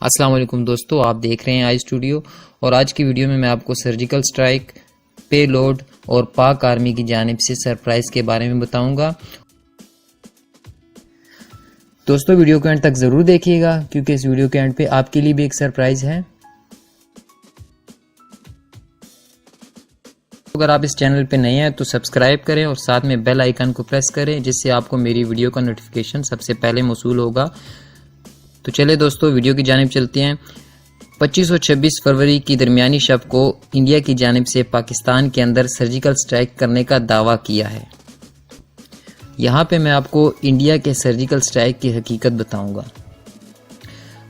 अस्सलाम वालेकुम दोस्तों, आप देख रहे हैं आई स्टूडियो। और आज की वीडियो में मैं आपको सर्जिकल स्ट्राइक, पे लोड और पाक आर्मी की जानिब से सरप्राइज के बारे में बताऊंगा। दोस्तों वीडियो को एंड तक ज़रूर देखिएगा क्योंकि इस वीडियो के एंड पे आपके लिए भी एक सरप्राइज है। अगर आप इस चैनल पे नए हैं तो सब्सक्राइब करें और साथ में बेल आइकन को प्रेस करें जिससे आपको मेरी वीडियो का नोटिफिकेशन सबसे पहले मौसूल होगा। तो चलिए दोस्तों वीडियो की जानिब चलते हैं। 25 और 26 फरवरी की दरमियानी शब को इंडिया की जानिब से पाकिस्तान के अंदर सर्जिकल स्ट्राइक करने का दावा किया है। यहाँ पे मैं आपको इंडिया के सर्जिकल स्ट्राइक की हकीकत बताऊंगा।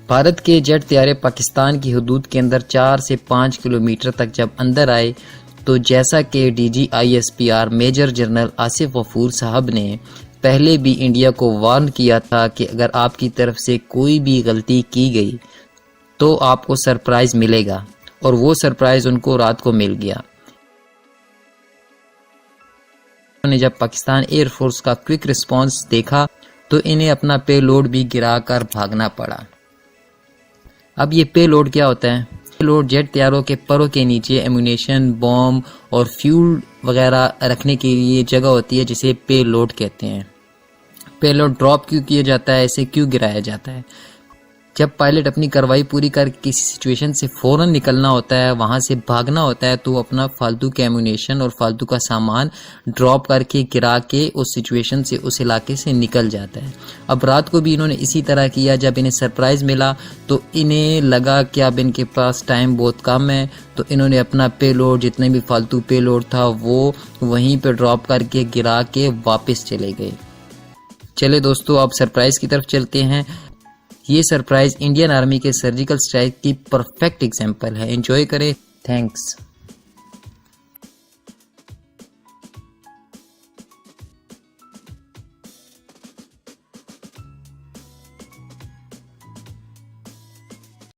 भारत के जेट तैयारे पाकिस्तान की हदूद के अंदर 4 से 5 किलोमीटर तक जब अंदर आए तो जैसा कि DGISPR major general Asif Ghafoor साहब ने पहले भी इंडिया को वार्न किया था कि अगर आपकी तरफ से कोई भी गलती की गई तो आपको सरप्राइज मिलेगा, और वो सरप्राइज उनको रात को मिल गया। उन्होंने जब पाकिस्तान एयरफोर्स का क्विक रिस्पांस देखा तो इन्हें अपना पे लोड भी गिराकर भागना पड़ा। अब ये पे लोड क्या होता है? पे लोड जेट तैयारों के परों के नीचे एम्यूनेशन, बॉम्ब और फ्यूल वगैरह रखने के लिए जगह होती है जिसे पे लोड कहते हैं। पे लोड ड्रॉप क्यों किया जाता है, इसे क्यों गिराया जाता है? जब पायलट अपनी कार्रवाई पूरी कर किसी सिचुएशन से फौरन निकलना होता है, वहां से भागना होता है, तो अपना फालतू के एम्यूनेशन और फालतू का सामान ड्रॉप करके गिरा के उस सिचुएशन से, उस इलाके से निकल जाता है। अब रात को भी इन्होंने इसी तरह किया। जब इन्हें सरप्राइज मिला तो इन्हें लगा कि अब इनके पास टाइम बहुत कम है, तो इन्होंने अपना पे लोड, जितने भी फालतू पे लोड था, वो वहीं पे ड्रॉप करके गिरा के वापस चले गए। चले दोस्तों अब सरप्राइज की तरफ चलते हैं। ये सरप्राइज इंडियन आर्मी के सर्जिकल स्ट्राइक की परफेक्ट एग्जांपल है। एंजॉय करें। थैंक्स।